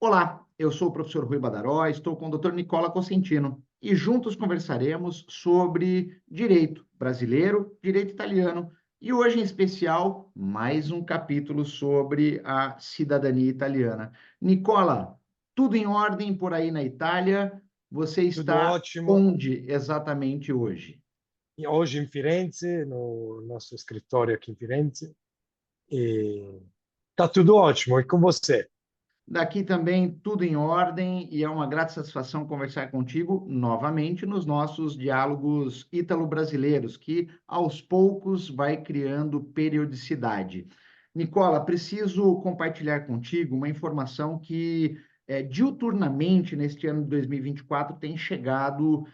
Olá, eu sou o professor Rui Badaró, estou com o Dr. Nicola Cosentino e juntos conversaremos sobre direito brasileiro, direito italiano e hoje, em especial, mais um capítulo sobre a cidadania italiana. Nicola, tudo em ordem por aí na Itália? Você Tudo está ótimo. onde exatamente hoje? E hoje em Firenze, no nosso escritório aqui em Firenze, e tá tudo ótimo. E com você? Daqui também tudo em ordem e é uma grata satisfação conversar contigo novamente nos nossos diálogos ítalo-brasileiros, que aos poucos vai criando periodicidade. Nicola, preciso compartilhar contigo uma informação que diuturnamente neste ano de 2024 tem chegado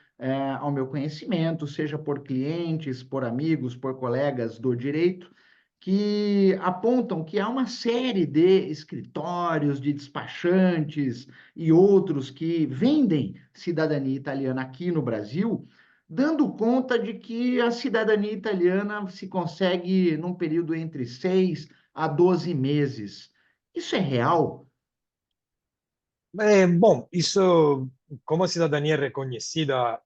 ao meu conhecimento, seja por clientes, por amigos, por colegas do direito que apontam que há uma série de escritórios, de despachantes e outros que vendem cidadania italiana aqui no Brasil, dando conta de que a cidadania italiana se consegue num período entre 6 a 12 meses. Isso é real? Bom, isso, como a cidadania é reconhecida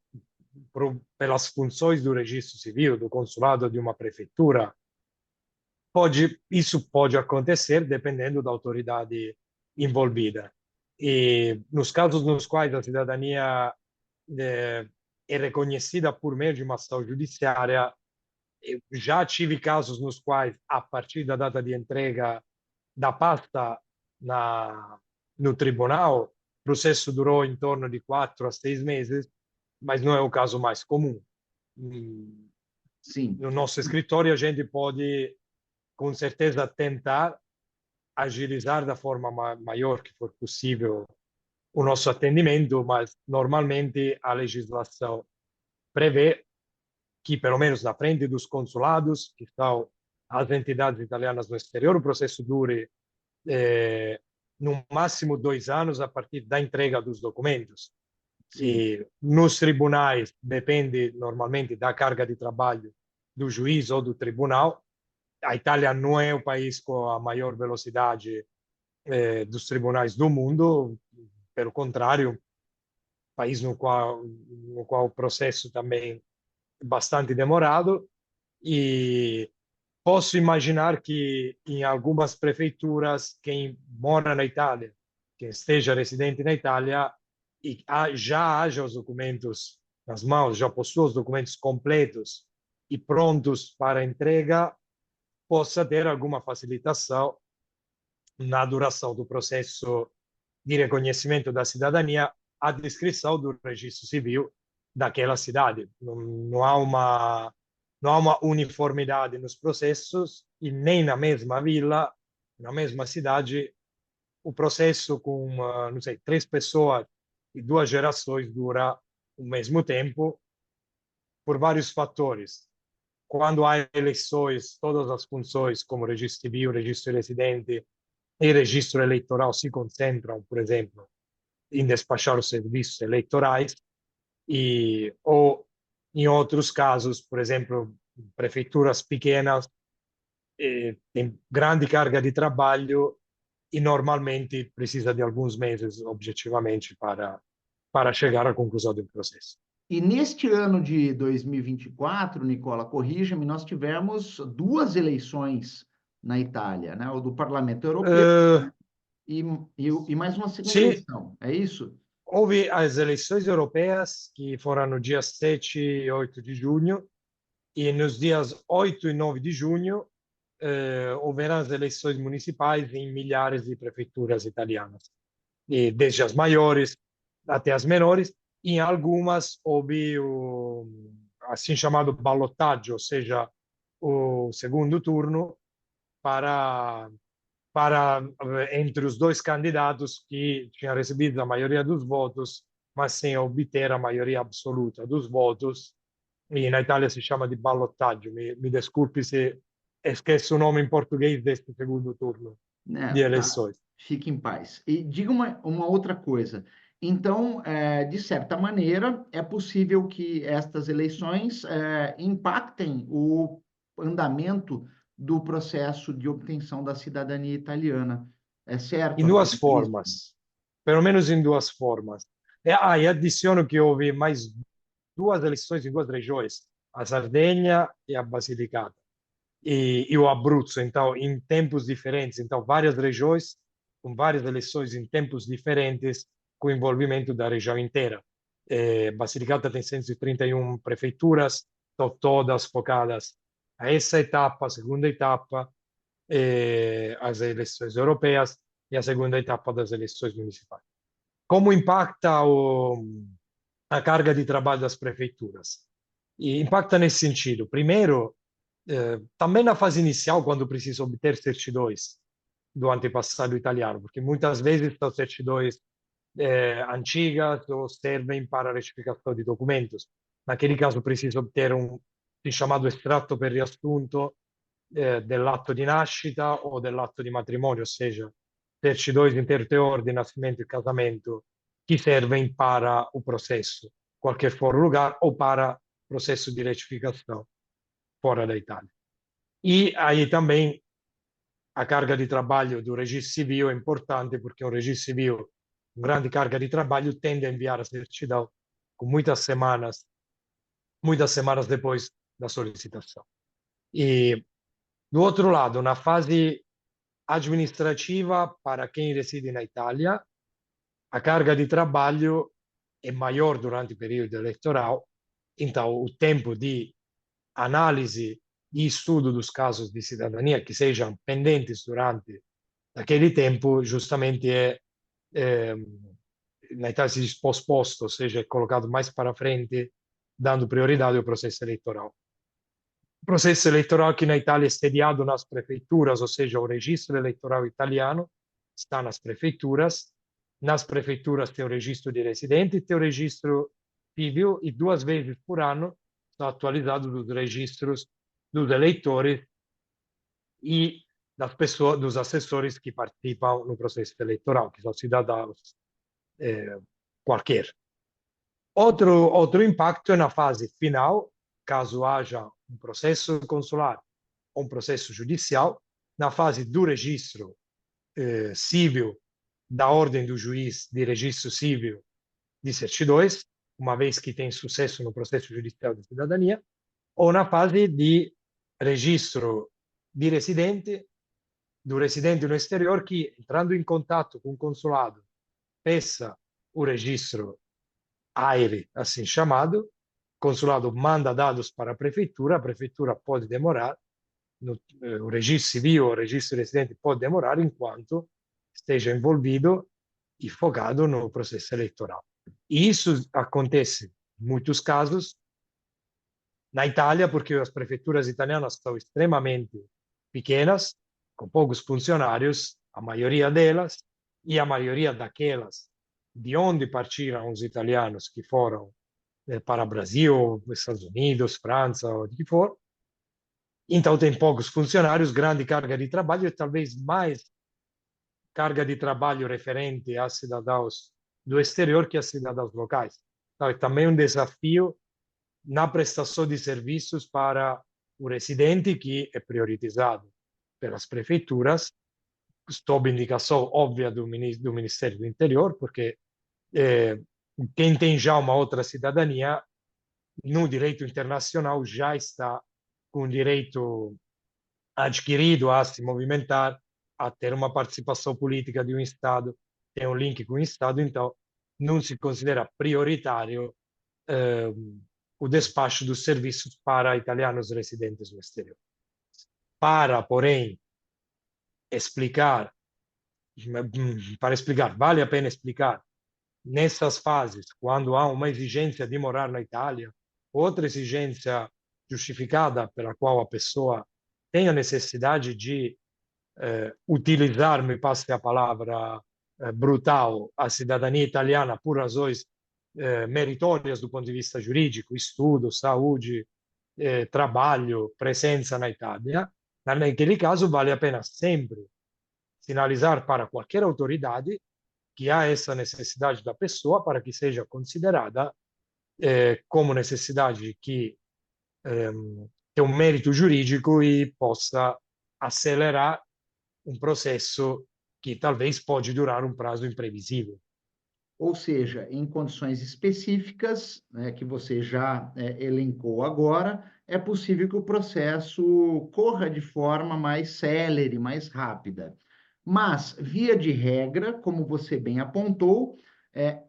pelas funções do registro civil, do consulado de uma prefeitura, isso pode acontecer dependendo da autoridade envolvida. E nos casos nos quais a cidadania eh, é reconhecida por meio de uma ação judiciária, eu já tive casos nos quais, a partir da data de entrega da pasta na, no tribunal, o processo durou em torno de 4 a 6 meses, mas não é o caso mais comum. Sim. No nosso escritório, a gente pode, com certeza, tentar agilizar da forma maior que for possível o nosso atendimento, mas normalmente a legislação prevê que, pelo menos na frente dos consulados, que são as entidades italianas no exterior, o processo dure no máximo 2 anos a partir da entrega dos documentos. Sim. E nos tribunais depende normalmente da carga de trabalho do juiz ou do tribunal. A Itália não é o país com a maior velocidade dos tribunais do mundo, pelo contrário, país no qual o processo também é bastante demorado. E posso imaginar que em algumas prefeituras, quem mora na Itália, quem esteja residente na Itália, e já haja os documentos nas mãos, já possua os documentos completos e prontos para entrega, possa ter alguma facilitação na duração do processo de reconhecimento da cidadania à descrição do registro civil daquela cidade. Não há uma uniformidade nos processos e nem na mesma vila, na mesma cidade, o processo com, não sei, 3 pessoas e 2 gerações dura o mesmo tempo por vários fatores. Quando há eleições, todas as funções, como registro civil, registro residente e registro eleitoral, se concentram, por exemplo, em despachar os serviços eleitorais, ou em outros casos, por exemplo, prefeituras pequenas têm grande carga de trabalho e normalmente precisa de alguns meses, objetivamente, para chegar à conclusão do processo. E neste ano de 2024, Nicola, corrija-me, nós tivemos duas eleições na Itália, né? O do Parlamento Europeu Uh, e, e mais uma segunda sim, eleição, é isso? houve as eleições europeias, que foram no dia 7 e 8 de junho, e nos dias 8 e 9 de junho houveram as eleições municipais em milhares de prefeituras italianas, e desde as maiores até as menores. Em algumas houve o assim chamado ballottaggio, ou seja, o segundo turno para entre os dois candidatos que tinham recebido a maioria dos votos, mas sem obter a maioria absoluta dos votos. E na Itália se chama de ballottaggio. Me desculpe se esqueço o nome em português deste segundo turno de Né, tá, eleições. fique em paz. E diga uma outra coisa. Então, de certa maneira, é possível que estas eleições impactem o andamento do processo de obtenção da cidadania italiana. É Em certo duas afirmar isso? formas. pelo menos em duas formas. E adiciono que houve mais duas eleições em duas regiões, a Sardenha e a Basilicata, e o Abruzzo, então, em tempos diferentes. Então, várias regiões com várias eleições em tempos diferentes, com o envolvimento da região inteira. Basilicata tem 131 prefeituras, estão todas focadas a essa etapa, a segunda etapa, as eleições europeias e a segunda etapa das eleições municipais. Como impacta a carga de trabalho das prefeituras? E impacta nesse sentido. Primeiro, também na fase inicial, quando precisa obter certidões do antepassado italiano, porque muitas vezes são certidões antigas ou servem para a retificação de documentos. Naquele caso, precisa obter um chamado estratto per riassunto dell'atto di nascita ou dell'atto di matrimonio, ou seja, certidões em teor de nascimento e casamento que servem para o processo, qualquer for o lugar, ou para processo de retificação fora da Itália. E aí também a carga de trabalho do registro civil é importante, porque o registro civil, com grande carga de trabalho, tende a enviar a certidão com muitas semanas depois da solicitação. E, do outro lado, na fase administrativa, para quem reside na Itália, a carga de trabalho é maior durante o período eleitoral, então o tempo de análise e estudo dos casos de cidadania que sejam pendentes durante aquele tempo, justamente na Itália se diz posposto, ou seja, é colocado mais para frente, dando prioridade ao processo eleitoral. O processo eleitoral aqui na Itália é sediado nas prefeituras, ou seja, o registro eleitoral italiano está nas prefeituras. Nas prefeituras tem o registro de residentes, tem o registro civil e duas vezes por ano são atualizados os registros dos eleitores e das pessoas, dos assessores que participam no processo eleitoral, que são cidadãos qualquer. Outro impacto é na fase final, caso haja um processo consular ou um processo judicial, na fase do registro civil, da ordem do juiz de registro civil de certidões, uma vez que tem sucesso no processo judicial de cidadania, ou na fase de registro de residente, do residente no exterior que, entrando em contato com o consulado, peça o registro AIRE, assim chamado, o consulado manda dados para a prefeitura pode demorar, o registro civil ou o registro residente pode demorar enquanto esteja envolvido e focado no processo eleitoral. E isso acontece em muitos casos na Itália, porque as prefeituras italianas são extremamente pequenas, com poucos funcionários, a maioria delas, e a maioria daquelas de onde partiram os italianos que foram para o Brasil, Estados Unidos, França, ou de que for. Então, tem poucos funcionários, grande carga de trabalho e talvez mais carga de trabalho referente a cidadãos do exterior que a cidadãos locais. Então, é também um desafio na prestação de serviços para o residente, que é priorizado pelas prefeituras, sob indicação óbvia do Ministério do Interior, porque quem tem já uma outra cidadania, no direito internacional, já está com o direito adquirido a se movimentar, a ter uma participação política de um Estado, tem um link com o Estado, então não se considera prioritário o despacho dos serviços para italianos residentes no exterior. Porém, vale a pena explicar, nessas fases, quando há uma exigência de morar na Itália, outra exigência justificada pela qual a pessoa tem a necessidade de utilizar, me passe a palavra brutal, a cidadania italiana por razões meritórias do ponto de vista jurídico, estudo, saúde, trabalho, presença na Itália. Naquele caso, vale a pena sempre sinalizar para qualquer autoridade que há essa necessidade da pessoa para que seja considerada como necessidade que tem um mérito jurídico e possa acelerar um processo que talvez pode durar um prazo imprevisível. ou seja, em condições específicas, né, que você já elencou agora, é possível que o processo corra de forma mais célere, mais rápida. Mas, via de regra, como você bem apontou,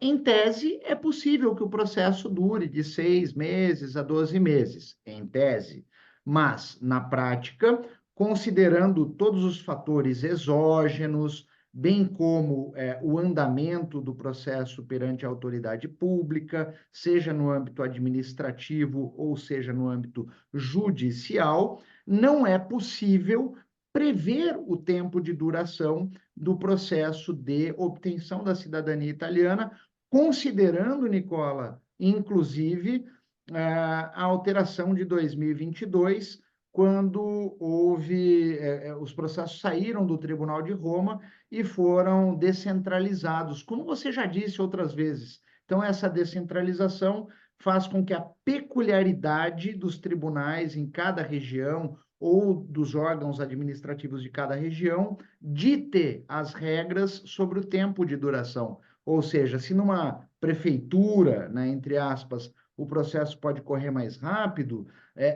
em tese, é possível que o processo dure de 6 meses a 12 meses, em tese. Mas, na prática, considerando todos os fatores exógenos, bem como o andamento do processo perante a autoridade pública, seja no âmbito administrativo ou seja no âmbito judicial, não é possível prever o tempo de duração do processo de obtenção da cidadania italiana, considerando, Nicola, inclusive, a alteração de 2022, quando houve, os processos saíram do Tribunal de Roma e foram descentralizados, como você já disse outras vezes. Então, essa descentralização faz com que a peculiaridade dos tribunais em cada região ou dos órgãos administrativos de cada região dite as regras sobre o tempo de duração. Ou seja, se numa prefeitura, né, entre aspas, o processo pode correr mais rápido,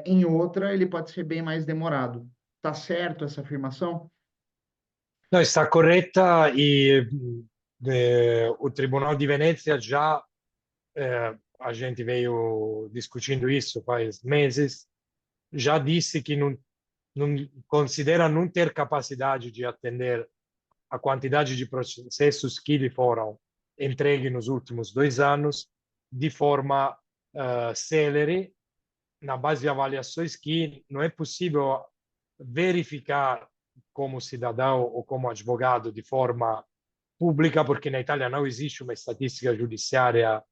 em outra ele pode ser bem mais demorado. Tá certo essa afirmação? No, está corretta e o Tribunal de Venezia já, a gente veio discutindo isso faz meses, já disse que não considera não ter capacidade de atender a quantidade de processos que lhe foram entregues nos últimos 2 anos de forma célere, na base de avaliações que não é possível verificar como cidadão ou como advogado de forma pública, porque na Itália não existe uma estatística judiciária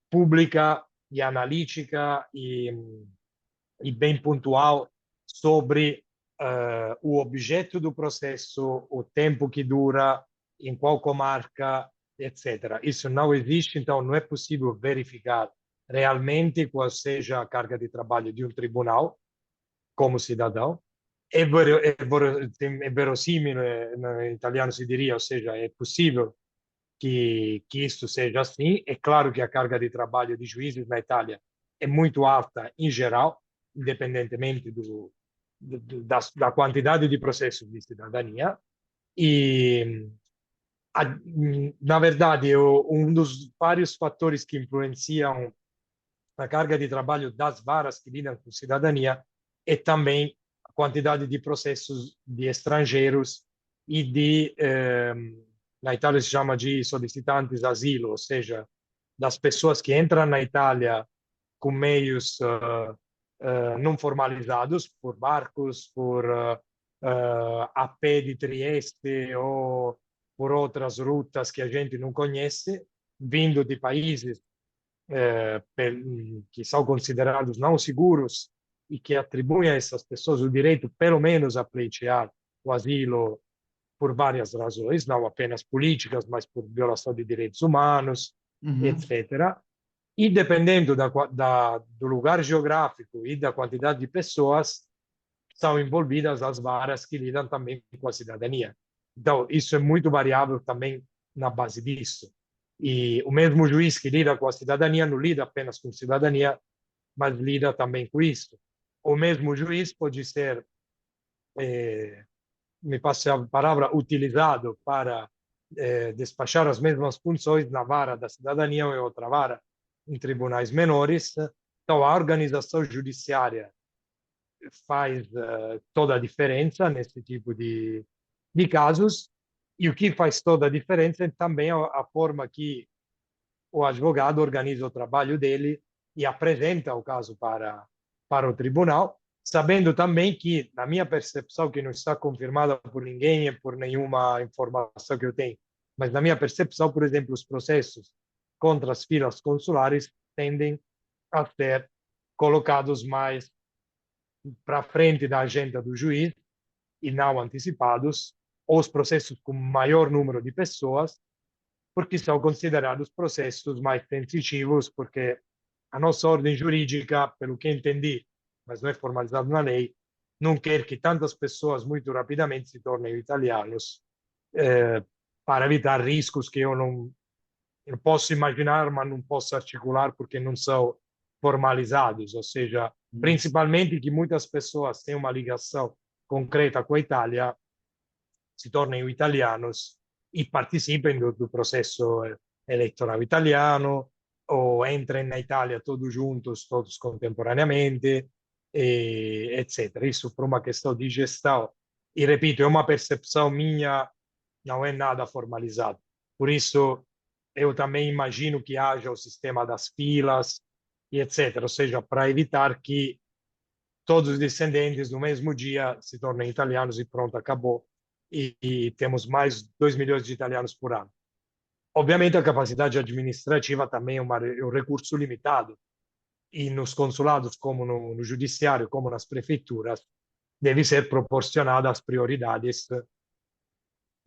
pública e analítica e bem pontual sobre o objeto do processo, o tempo que dura, em qual comarca, etc. Isso não existe, então não é possível verificar realmente qual seja a carga de trabalho de um tribunal como cidadão. É verosimile, in italiano si diria, ou seja, é possível que isso seja assim. É claro que a carga de trabalho de juízes na Itália é muito alta em geral, independentemente da quantidade de processos de cidadania. E, na verdade, um dos vários fatores que influenciam a carga de trabalho das varas que lidam com cidadania é também a quantidade de processos de estrangeiros e na Itália se chama de solicitantes asilo, ou seja, das pessoas que entram na Itália com meios não formalizados, por barcos, por a pé de Trieste ou por outras rutas que a gente não conhece, vindo de países que são considerados não seguros e que atribuem a essas pessoas o direito, pelo menos, a pleitear o asilo por várias razões, não apenas políticas, mas por violação de direitos humanos, Uhum. etc. E dependendo do lugar geográfico e da quantidade de pessoas, são envolvidas as varas que lidam também com a cidadania. Então, isso é muito variável também na base disso. E o mesmo juiz que lida com a cidadania não lida apenas com cidadania, mas lida também com isso. O mesmo juiz pode ser, me passe a palavra, utilizado para despachar as mesmas funções na vara da cidadania ou em outra vara, em tribunais menores. Então, a organização judiciária faz toda a diferença nesse tipo de casos. E o que faz toda a diferença é também a forma que o advogado organiza o trabalho dele e apresenta o caso para o tribunal, sabendo também que, na minha percepção, que não está confirmada por ninguém e por nenhuma informação que eu tenho, mas na minha percepção, por exemplo, os processos contra as filas consulares tendem a ser colocados mais para frente da agenda do juiz e não antecipados, ou os processos com maior número de pessoas, porque são considerados processos mais sensitivos, porque a nossa ordem jurídica, pelo que entendi, mas não é formalizado na lei, não quer que tantas pessoas muito rapidamente se tornem italianos, para evitar riscos que eu eu posso imaginar, mas não posso articular porque não são formalizados, ou seja, principalmente que muitas pessoas têm uma ligação concreta com a Itália, se tornem italianos e participem do processo eleitoral italiano ou entrem na Itália todos juntos, todos contemporaneamente, etc. Isso por uma questão de gestão. E, repito, é uma percepção minha, não é nada formalizado. Por isso, eu também imagino que haja o sistema das filas e etc. Ou seja, para evitar que todos os descendentes no mesmo dia se tornem italianos e pronto, acabou. E temos mais 2 milhões de italianos por ano. Obviamente a capacidade administrativa também é um recurso limitado e nos consulados, como no judiciário, como nas prefeituras, deve ser proporcionada às prioridades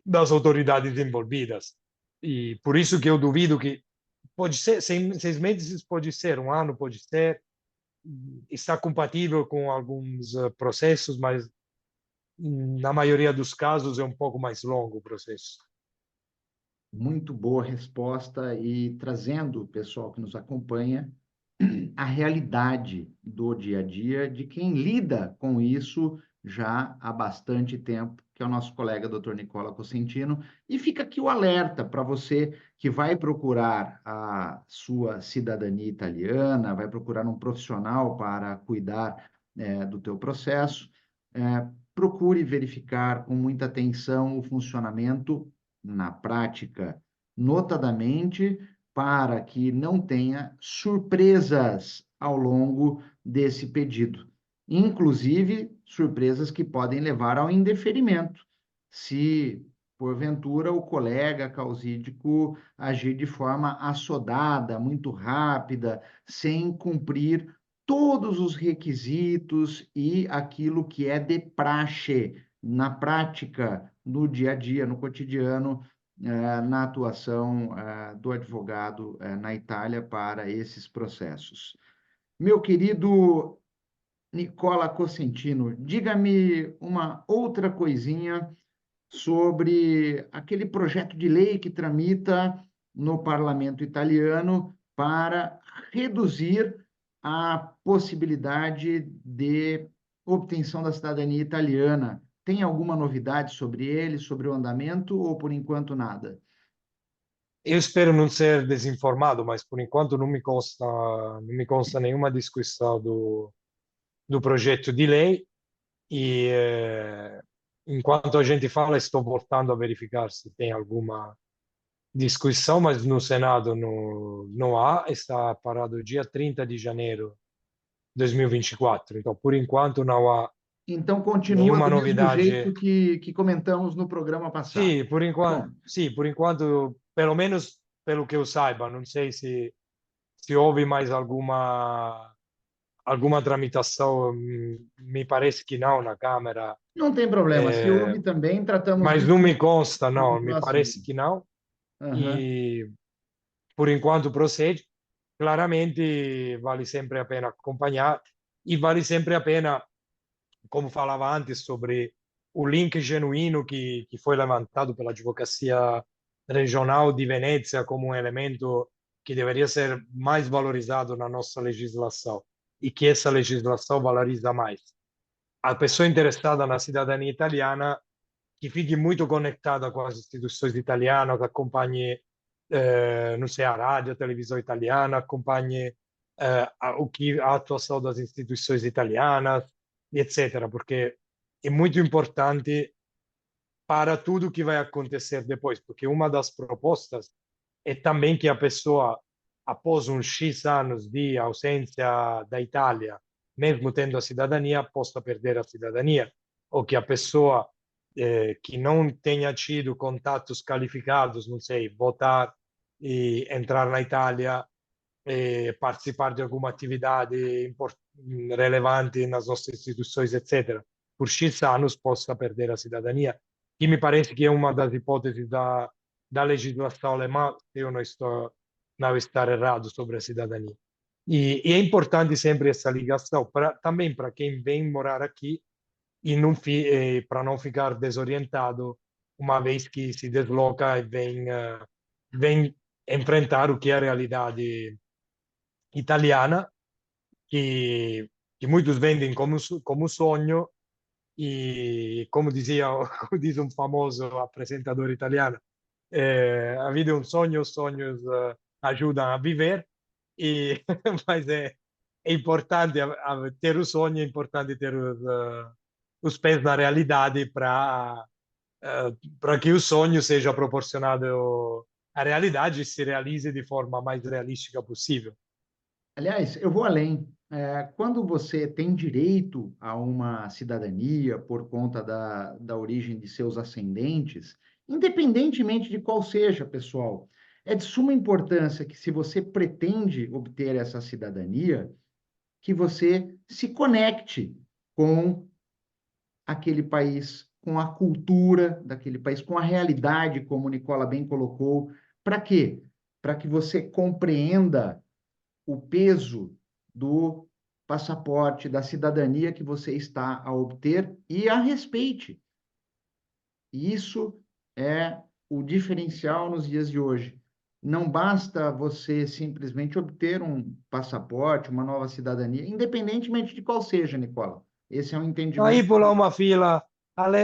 das autoridades envolvidas. E por isso que eu duvido que pode ser 6 meses, pode ser um ano, pode ser, está compatível com alguns processos, mas na maioria dos casos é um pouco mais longo o processo. Muito boa resposta e trazendo o pessoal que nos acompanha a realidade do dia a dia de quem lida com isso já há bastante tempo, que é o nosso colega Dr. Nicola Cosentino. E fica aqui o alerta para você que vai procurar a sua cidadania italiana, vai procurar um profissional para cuidar do teu processo. Procure verificar com muita atenção o funcionamento na prática, notadamente para que não tenha surpresas ao longo desse pedido. Inclusive, surpresas que podem levar ao indeferimento, se porventura o colega causídico agir de forma assodada, muito rápida, sem cumprir todos os requisitos e aquilo que é de praxe na prática, no dia a dia, no cotidiano, na atuação do advogado na Itália para esses processos. Meu querido Nicola Cosentino, diga-me uma outra coisinha sobre aquele projeto de lei que tramita no parlamento italiano para reduzir a possibilidade de obtenção da cidadania italiana. Tem alguma novidade sobre ele, sobre o andamento, ou por enquanto nada? Eu espero não ser desinformado, mas por enquanto não me consta nenhuma discussão do projeto de lei e enquanto a gente fala estou voltando a verificar se tem alguma discussão, mas no Senado não há, está parado dia 30 de janeiro de 2024, então por enquanto não há Então, continua nenhuma do mesmo jeito novidade. que comentamos no programa passado. Bom, Sim, por enquanto, pelo menos pelo que eu saiba, não sei se houve mais alguma tramitação, me parece que não na Câmara, não tem problema. Se é, houve também, tratamos mas disso não me consta, no não, me próximo. parece que não, Aham. e por enquanto procede. Claramente vale sempre a pena acompanhar e vale sempre a pena, como falava antes, sobre o link genuíno que foi levantado pela Advocacia Regional de Venezia como um elemento que deveria ser mais valorizado na nossa legislação e que essa legislação valoriza mais. A pessoa interessada na cidadania italiana que fique muito conectada com as instituições italianas, que acompanhe, não sei, a rádio, a televisão italiana, acompanhe a atuação das instituições italianas, etc. Porque é muito importante para tudo que vai acontecer depois, porque uma das propostas é também que a pessoa, após uns X anos de ausência da Itália, mesmo tendo a cidadania, possa perder a cidadania, ou que a pessoa que não tenha tido contatos qualificados, não sei, votar e entrar na Itália, participar de alguma atividade relevante nas nossas instituições, etc., por X anos possa perder a cidadania, que me parece que é uma das hipóteses da legislação alemã, se eu não estar errado sobre a cidadania. E é importante sempre essa ligação, também para quem vem morar aqui e para não ficar desorientado uma vez que se desloca e vem enfrentar o que é a realidade italiana, que muitos vendem como sonho, e como dizia, como diz um famoso apresentador italiano, a vida é um sonho, os sonhos ajudam a viver, e, mas é importante ter o sonho, é importante ter os pés na realidade para que o sonho seja proporcionado à realidade e se realize de forma mais realística possível. Aliás, eu vou além. Quando você tem direito a uma cidadania por conta da origem de seus ascendentes, independentemente de qual seja, pessoal, é de suma importância que, se você pretende obter essa cidadania, que você se conecte com aquele país, com a cultura daquele país, com a realidade, como o Nicola bem colocou. Para quê? Para que você compreenda o peso do passaporte, da cidadania que você está a obter e a respeite. Isso é o diferencial nos dias de hoje. Não basta você simplesmente obter um passaporte, uma nova cidadania, independentemente de qual seja, Nicola. Esse é um Aí entendimento. pular uma fila,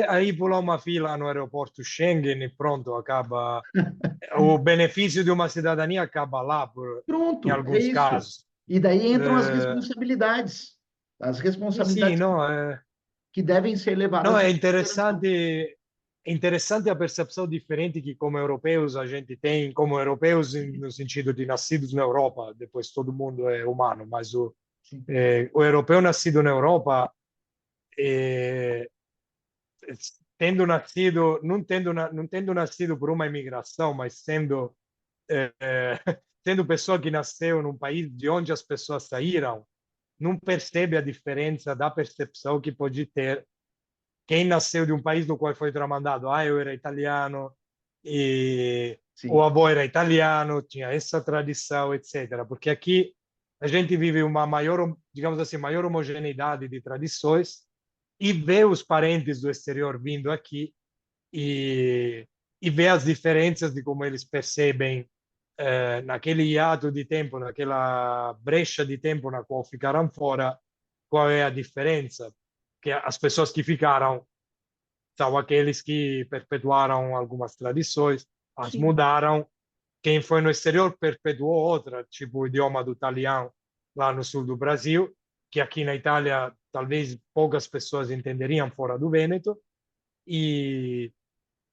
aí pular uma fila no aeroporto Schengen e pronto, acaba. O benefício de uma cidadania acaba lá, em Pronto, é alguns isso. casos. E daí entram Eh, as Sì, responsabilidades no, que devem ser no, levadas em consideração. è interessante a percepção diferente que, como europeus, a gente tem, como europeus, no sentido de nascidos na Europa, depois todo mundo é humano, mas Sim, o europeu nascido na Europa, eh, tendo nascido, não tendo nascido por uma imigração, mas eh, sendo pessoa que nasceu num país de onde as pessoas saíram, não percebe a diferença da percepção que pode ter quem nasceu de um país no qual foi tramandado, eu era italiano e o sim. avô era italiano, tinha essa tradição, etc. Porque aqui a gente vive uma maior, digamos assim, maior homogeneidade de tradições e vê os parentes do exterior vindo aqui e, e vê as diferenças de como eles percebem naquele hiato de tempo, naquela brecha de tempo na qual ficaram fora, qual é a diferença. Que as pessoas que ficaram são aqueles que perpetuaram algumas tradições, as Sim. mudaram. Quem foi no exterior perpetuou outra, tipo o idioma do italiano lá no sul do Brasil, que aqui na Itália talvez poucas pessoas entenderiam fora do Vêneto. E,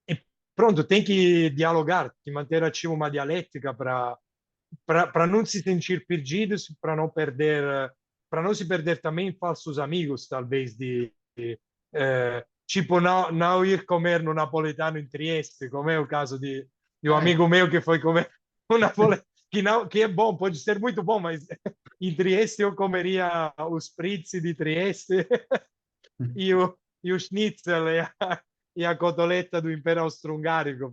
e pronto, tem que dialogar, que manter ativo uma dialética para não se sentir perdidos, para não se perder também falsos amigos, talvez tipo não ir comer no napolitano em Trieste, como é o caso de um Ah, amigo meu que foi comer um napolitano que não que é bom, pode ser muito bom, mas em Trieste eu comeria os spritz de Trieste e o schnitzel e a cotoletta do Impero Austro-Ungarico.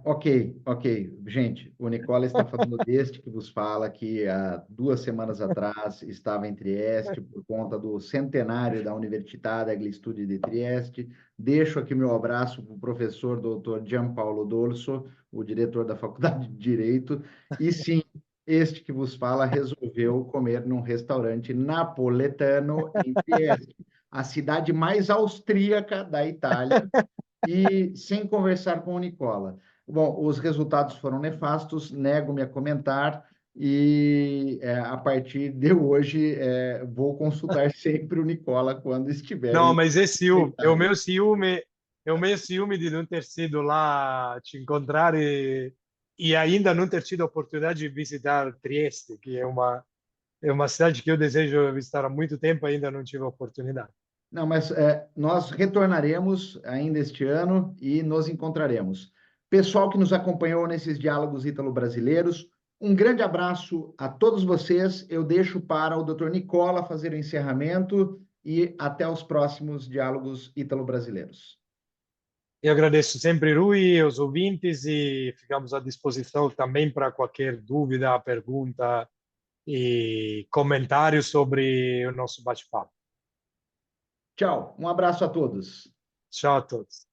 ok, ok. Gente, o Nicola está falando deste que vos fala, que há 2 semanas atrás estava em Trieste por conta do centenário da Università degli Studi di Trieste. Deixo aqui meu abraço para o professor doutor Gianpaolo Dorso, o diretor da Faculdade de Direito. E sim, este que vos fala resolveu comer num restaurante napoletano em Trieste, a cidade mais austríaca da Itália, e sem conversar com o Nicola. Bom, os resultados foram nefastos, nego-me a comentar, e a partir de hoje vou consultar sempre o Nicola quando estiver Não, em mas Itália. é o meu ciúme de não ter sido lá te encontrar e ainda não ter tido a oportunidade de visitar Trieste, que é uma cidade que eu desejo visitar há muito tempo, ainda não tive a oportunidade. Não, mas nós retornaremos ainda este ano e nos encontraremos. Pessoal que nos acompanhou nesses diálogos ítalo-brasileiros, um grande abraço a todos vocês. Eu deixo para o Dr. Nicola fazer o encerramento e até os próximos diálogos ítalo-brasileiros. Eu agradeço sempre, Rui, aos ouvintes e ficamos à disposição também para qualquer dúvida, pergunta e comentário sobre o nosso bate-papo. Tchau, um abraço a todos. Tchau a todos.